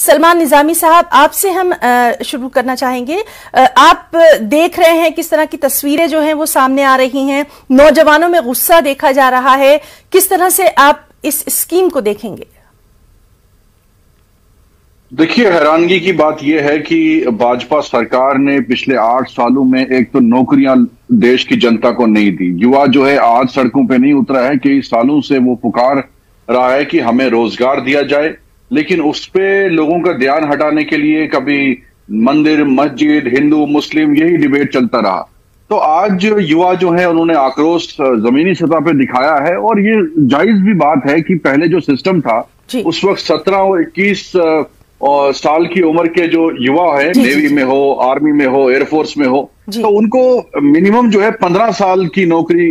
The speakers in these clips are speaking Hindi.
सलमान निजामी साहब, आपसे हम शुरू करना चाहेंगे। आप देख रहे हैं किस तरह की तस्वीरें जो हैं वो सामने आ रही हैं, नौजवानों में गुस्सा देखा जा रहा है, किस तरह से आप इस स्कीम को देखेंगे? देखिए, हैरानगी की बात यह है कि भाजपा सरकार ने पिछले 8 सालों में एक तो नौकरियां देश की जनता को नहीं दी। युवा जो है आज सड़कों पे नहीं उतरा है, कई सालों से वो पुकार रहा है कि हमें रोजगार दिया जाए, लेकिन उस पे लोगों का ध्यान हटाने के लिए कभी मंदिर, मस्जिद, हिंदू, मुस्लिम, यही डिबेट चलता रहा। तो आज युवा जो है उन्होंने आक्रोश जमीनी सतह पे दिखाया है, और ये जायज भी बात है कि पहले जो सिस्टम था उस वक्त 17 और 21 और साल की उम्र के जो युवा है, नेवी में हो, आर्मी में हो, एयरफोर्स में हो, तो उनको मिनिमम जो है 15 साल की नौकरी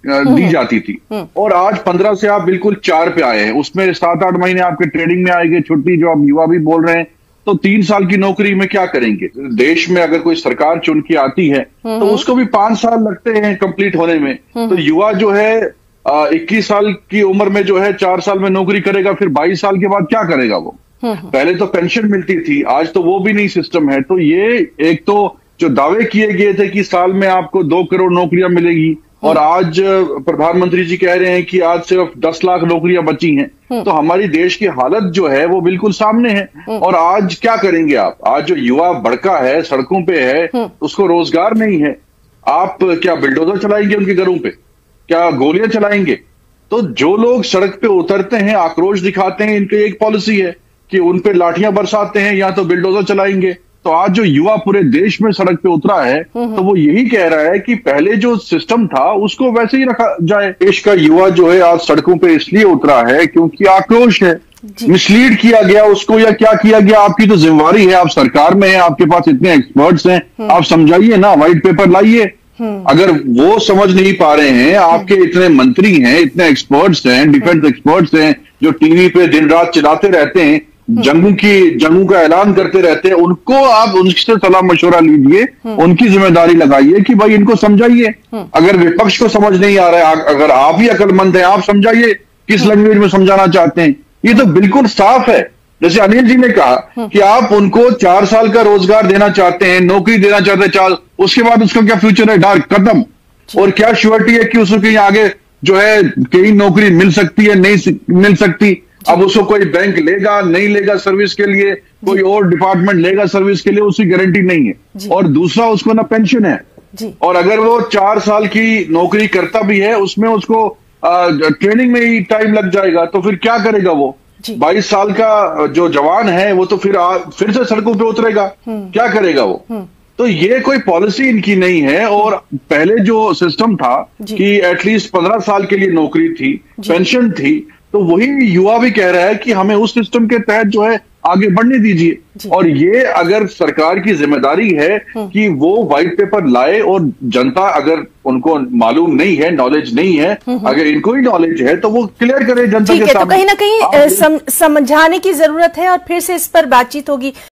दी जाती थी, और आज 15 से आप बिल्कुल 4 पे आए हैं। उसमें 7-8 महीने आपके ट्रेनिंग में आएंगे, छुट्टी, जो आप युवा भी बोल रहे हैं, तो 3 साल की नौकरी में क्या करेंगे? देश में अगर कोई सरकार चुन के आती है तो उसको भी 5 साल लगते हैं कंप्लीट होने में। तो युवा जो है 21 साल की उम्र में जो है 4 साल में नौकरी करेगा, फिर 22 साल के बाद क्या करेगा वो? पहले तो पेंशन मिलती थी, आज तो वो भी नहीं सिस्टम है। तो ये एक तो जो दावे किए गए थे कि साल में आपको 2 करोड़ नौकरियां मिलेगी, और आज प्रधानमंत्री जी कह रहे हैं कि आज सिर्फ 10 लाख नौकरियां बची हैं। तो हमारी देश की हालत जो है वो बिल्कुल सामने है। और आज क्या करेंगे आप? आज जो युवा भड़का है, सड़कों पे है, उसको रोजगार नहीं है। आप क्या बिल्डोजर चलाएंगे उनके घरों पे? क्या गोलियां चलाएंगे? तो जो लोग सड़क पे उतरते हैं, आक्रोश दिखाते हैं, इनकी एक पॉलिसी है कि उन पे लाठियां बरसाते हैं या तो बिल्डोजर चलाएंगे। तो आज जो युवा पूरे देश में सड़क पे उतरा है, तो वो यही कह रहा है कि पहले जो सिस्टम था उसको वैसे ही रखा जाए। देश का युवा जो है आज सड़कों पे इसलिए उतरा है क्योंकि आक्रोश है, मिसलीड किया गया उसको, या क्या किया गया। आपकी तो जिम्मेवारी है, आप सरकार में हैं, आपके पास इतने एक्सपर्ट्स हैं, आप समझाइए ना, व्हाइट पेपर लाइए। अगर वो समझ नहीं पा रहे हैं, आपके इतने मंत्री हैं, इतने एक्सपर्ट्स हैं, डिफेंस एक्सपर्ट्स हैं, जो टीवी पे दिन रात चिल्लाते रहते हैं, जंगों का ऐलान करते रहते हैं, उनको आप उनसे सलाह मशवरा लीजिए, उनकी जिम्मेदारी लगाइए कि भाई इनको समझाइए। अगर विपक्ष को समझ नहीं आ रहा है, अगर आप ही अक्लमंद हैं, आप समझाइए किस लैंग्वेज में समझाना चाहते हैं। ये तो बिल्कुल साफ है। जैसे अनिल जी ने कहा कि आप उनको 4 साल का रोजगार देना चाहते हैं, नौकरी देना चाहते हैं 4, उसके बाद उसका क्या फ्यूचर है? डार्क, खत्म। और क्या श्योरिटी है कि उसको कहीं आगे जो है कहीं नौकरी मिल सकती है, नहीं मिल सकती? अब उसको कोई बैंक लेगा, नहीं लेगा सर्विस के लिए, कोई और डिपार्टमेंट लेगा सर्विस के लिए, उसकी गारंटी नहीं है। और दूसरा, उसको ना पेंशन है, और अगर वो 4 साल की नौकरी करता भी है, उसमें उसको ट्रेनिंग में ही टाइम लग जाएगा। तो फिर क्या करेगा वो? 22 साल का जो जवान है वो तो फिर से सड़कों पे उतरेगा, क्या करेगा वो? तो ये कोई पॉलिसी इनकी नहीं है। और पहले जो सिस्टम था कि एटलीस्ट 15 साल के लिए नौकरी थी, पेंशन थी, तो वही युवा भी कह रहा है कि हमें उस सिस्टम के तहत जो है आगे बढ़ने दीजिए। और ये अगर सरकार की जिम्मेदारी है कि वो व्हाइट पेपर लाए, और जनता अगर उनको मालूम नहीं है, नॉलेज नहीं है, अगर इनको ही नॉलेज है तो वो क्लियर करे जनता के सामने। तो कहीं ना कहीं समझाने की जरूरत है, और फिर से इस पर बातचीत होगी।